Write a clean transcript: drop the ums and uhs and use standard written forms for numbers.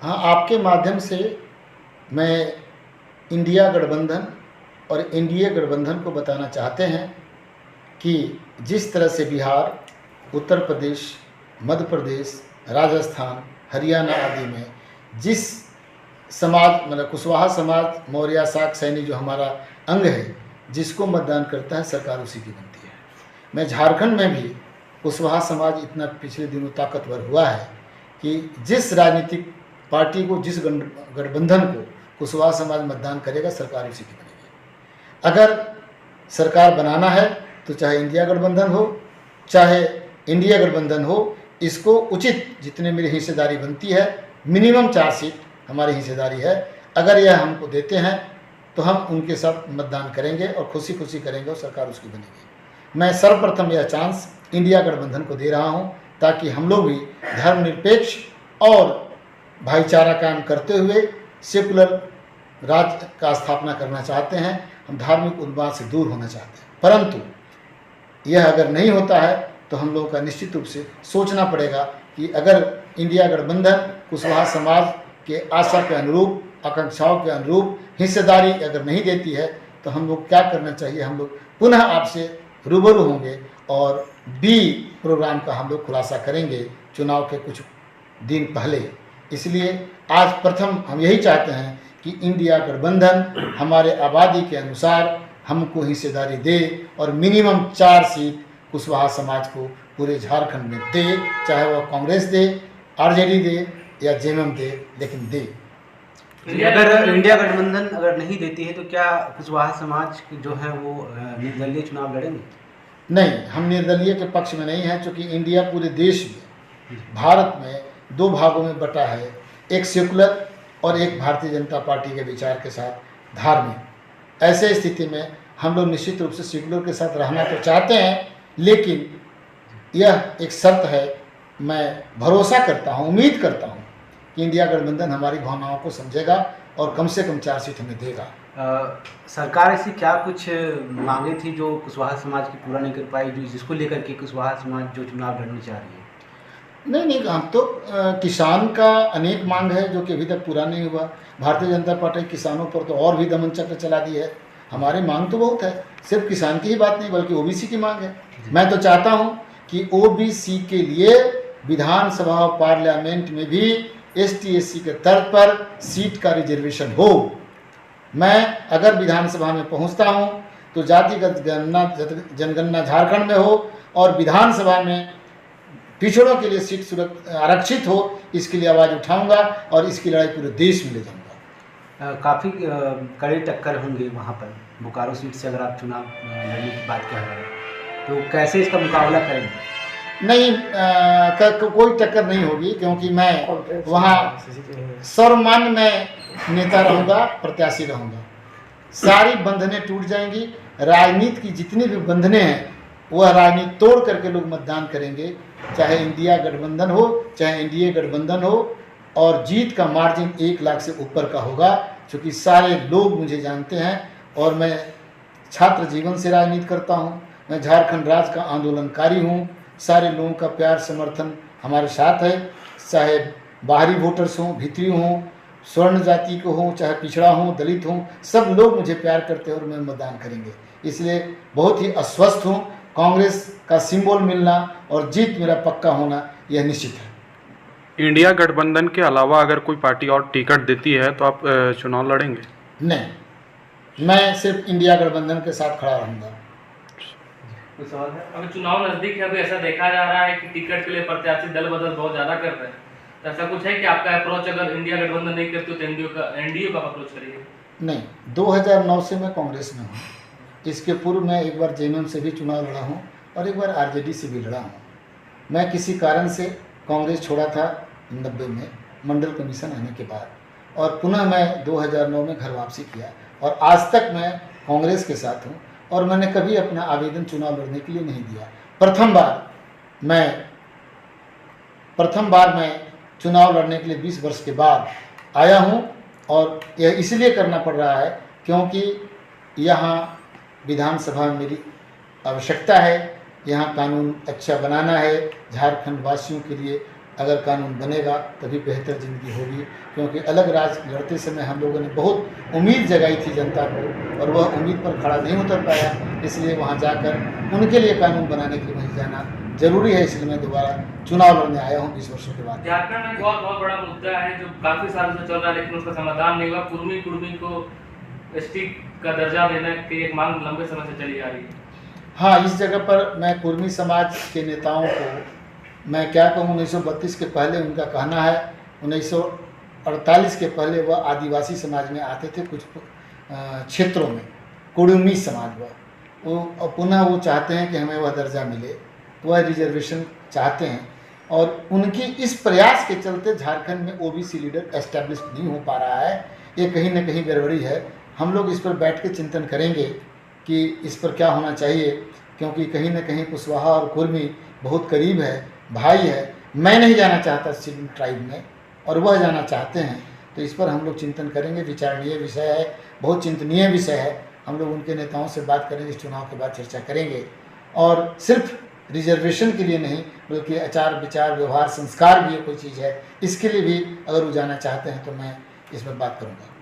हाँ, आपके माध्यम से मैं इंडिया गठबंधन और एनडीए गठबंधन को बताना चाहते हैं कि जिस तरह से बिहार, उत्तर प्रदेश, मध्य प्रदेश, राजस्थान, हरियाणा आदि में जिस समाज मतलब कुशवाहा समाज, मौर्य, शाक, सैनी जो हमारा अंग है, जिसको मतदान करता है सरकार उसी की बनती है। मैं झारखंड में भी कुशवाहा समाज इतना पिछले दिनों ताकतवर हुआ है कि जिस राजनीतिक पार्टी को, जिस गठबंधन को कुशवाहा समाज मतदान करेगा सरकार उसी की बनेगी। अगर सरकार बनाना है तो चाहे इंडिया गठबंधन हो, चाहे इंडिया गठबंधन हो, इसको उचित जितने मेरी हिस्सेदारी बनती है, मिनिमम 4 सीट हमारी हिस्सेदारी है, अगर यह हमको देते हैं तो हम उनके साथ मतदान करेंगे और खुशी खुशी करेंगे और सरकार उसकी बनेगी। मैं सर्वप्रथम यह चांस इंडिया गठबंधन को दे रहा हूं ताकि हम लोग भी धर्मनिरपेक्ष और भाईचारा कायम करते हुए सेकुलर राज्य का स्थापना करना चाहते हैं। हम धार्मिक उन्माद से दूर होना चाहते हैं, परंतु यह अगर नहीं होता है तो हम लोगों का निश्चित रूप से सोचना पड़ेगा कि अगर इंडिया गठबंधन कुशवाहा समाज के आशा के अनुरूप, आकांक्षाओं के अनुरूप हिस्सेदारी अगर नहीं देती है तो हम लोग क्या करना चाहिए। हम लोग पुनः आपसे रूबरू होंगे और बी प्रोग्राम का हम लोग खुलासा करेंगे चुनाव के कुछ दिन पहले। इसलिए आज प्रथम हम यही चाहते हैं कि इंडिया गठबंधन हमारे आबादी के अनुसार हमको हिस्सेदारी दे और मिनिमम 4 सीट कुशवाहा समाज को पूरे झारखंड में दे, चाहे वह कांग्रेस दे, आरजेडी दे या जेएमएम दे, लेकिन दे। अगर इंडिया गठबंधन अगर नहीं देती है तो क्या कुशवाहा समाज जो है वो निर्दलीय चुनाव लड़ेंगे? नहीं, हम निर्दलीय के पक्ष में नहीं हैं, क्योंकि इंडिया पूरे देश में, भारत में 2 भागों में बटा है, एक सेकुलर और एक भारतीय जनता पार्टी के विचार के साथ धार्मिक। ऐसे स्थिति में हम लोग निश्चित रूप से सेकुलर के साथ रहना तो चाहते हैं, लेकिन यह एक शर्त है। मैं भरोसा करता हूँ, उम्मीद करता हूँ कि इंडिया गठबंधन हमारी भावनाओं को समझेगा और कम से कम 4 सीट हमें देगा। सरकार ऐसी क्या कुछ मांगे थी जो कुशवाहा समाज की पूरा नहीं कर पाई, जो जिसको लेकर के कुशवाहा समाज जो चुनाव लड़ने चाह रही है? नहीं, हम तो किसान का अनेक मांग है जो कि अभी तक पूरा नहीं हुआ। भारतीय जनता पार्टी किसानों पर तो और भी दमन चक्र चला दी है। हमारी मांग तो बहुत है, सिर्फ किसान की ही बात नहीं बल्कि ओबीसी की मांग है। मैं तो चाहता हूँ कि ओबीसी के लिए विधानसभा और पार्लियामेंट में भी ST/SC के तर्ज पर सीट का रिजर्वेशन हो। मैं अगर विधानसभा में पहुंचता हूं तो जातिगत जनगणना झारखंड में हो और विधानसभा में पिछड़ों के लिए सीट आरक्षित हो, इसके लिए आवाज़ उठाऊंगा और इसकी लड़ाई पूरे देश में ले जाऊंगा। काफ़ी कड़ी टक्कर होंगे वहाँ पर बोकारो सीट से अगर आप चुनाव लड़ने की बात कर रहे हैं तो कैसे इसका मुकाबला करेंगे? नहीं, कोई टक्कर नहीं होगी, क्योंकि मैं वहाँ सर्वमान्य में नेता रहूँगा, प्रत्याशी रहूँगा। सारी बंधनें टूट जाएंगी। राजनीति की जितनी भी बंधनें हैं वह राजनीति तोड़ करके लोग मतदान करेंगे, चाहे इंडिया गठबंधन हो, चाहे एनडीए गठबंधन हो, और जीत का मार्जिन 1 लाख से ऊपर का होगा। क्योंकि सारे लोग मुझे जानते हैं और मैं छात्र जीवन से राजनीति करता हूँ। मैं झारखंड राज्य का आंदोलनकारी हूँ। सारे लोगों का प्यार समर्थन हमारे साथ है, चाहे बाहरी वोटर्स हों, भीतरी हों, स्वर्ण जाति को हों, चाहे पिछड़ा हों, दलित हों, सब लोग मुझे प्यार करते हैं और मैं मतदान करेंगे। इसलिए बहुत ही आश्वस्त हूँ। कांग्रेस का सिंबल मिलना और जीत मेरा पक्का होना यह निश्चित है। इंडिया गठबंधन के अलावा अगर कोई पार्टी और टिकट देती है तो आप चुनाव लड़ेंगे? नहीं, मैं सिर्फ इंडिया गठबंधन के साथ खड़ा रहूँगा। कोई सवाल है? अभी चुनाव नजदीक है, अभी ऐसा देखा जा रहा है कि टिकट के लिए प्रत्याशी दल बदल बहुत ज्यादा कर रहे हैं, तो ऐसा कुछ है कि आपका अप्रोच अगर इंडिया गठबंधन नहीं करते तो एनडीए का अप्रोच करिए? नहीं, 2009 से मैं कांग्रेस में हूँ। इसके पूर्व मैं एक बार जेएमएम से भी चुनाव लड़ा हूँ और एक बार आरजेडी से भी लड़ा हूँ। मैं किसी कारण से कांग्रेस छोड़ा था 90 में मंडल कमीशन आने के बाद, और पुनः मैं 2009 में घर वापसी किया और आज तक मैं कांग्रेस के साथ हूँ और मैंने कभी अपना आवेदन चुनाव लड़ने के लिए नहीं दिया। प्रथम बार मैं चुनाव लड़ने के लिए 20 वर्ष के बाद आया हूँ और यह इसलिए करना पड़ रहा है क्योंकि यहाँ विधानसभा में मेरी आवश्यकता है। यहाँ कानून अच्छा बनाना है, झारखंड वासियों के लिए अगर कानून बनेगा तभी बेहतर ज़िंदगी होगी, क्योंकि अलग राज लड़ते समय हम लोगों ने बहुत उम्मीद जगाई थी जनता को और वह उम्मीद पर खड़ा नहीं उतर पाया। इसलिए वहाँ जाकर उनके लिए कानून बनाने के लिए वहीं जाना जरूरी है। इसलिए मैं दोबारा चुनाव लड़ने आया हूँ 20 वर्षों के बाद। झारखंड में बहुत बहुत बड़ा मुद्दा है जो काफी सालों से चल रहा है, लेकिन उसका समाधान नहीं हुआ। कुर्मी को एसटी का दर्जा देने की एक मांग लंबे समय से चली आ रही है। हाँ, इस जगह पर मैं कुर्मी समाज के नेताओं को मैं क्या कहूँ, 1932 के पहले उनका कहना है, 1948 के पहले वह आदिवासी समाज में आते थे कुछ क्षेत्रों में, कुर्मी समाज वो पुनः वो चाहते हैं कि हमें वह दर्जा मिले, वह रिजर्वेशन चाहते हैं। और उनकी इस प्रयास के चलते झारखंड में ओबीसी लीडर एस्टैब्लिश नहीं हो पा रहा है। ये कहीं ना कहीं गड़बड़ी है। हम लोग इस पर बैठ के चिंतन करेंगे कि इस पर क्या होना चाहिए, क्योंकि कहीं ना कहीं कुशवाहा और कुर्मी बहुत करीब है, भाई है। मैं नहीं जाना चाहता शेड्यूल ट्राइब में और वह जाना चाहते हैं, तो इस पर हम लोग चिंतन करेंगे। विचारणीय विषय है, बहुत चिंतनीय विषय है। हम लोग उनके नेताओं से बात करेंगे, इस चुनाव के बाद चर्चा करेंगे। और सिर्फ रिजर्वेशन के लिए नहीं, बल्कि आचार विचार व्यवहार संस्कार भी कोई चीज़ है, इसके लिए भी अगर वो जाना चाहते हैं तो मैं इस पर बात करूँगा।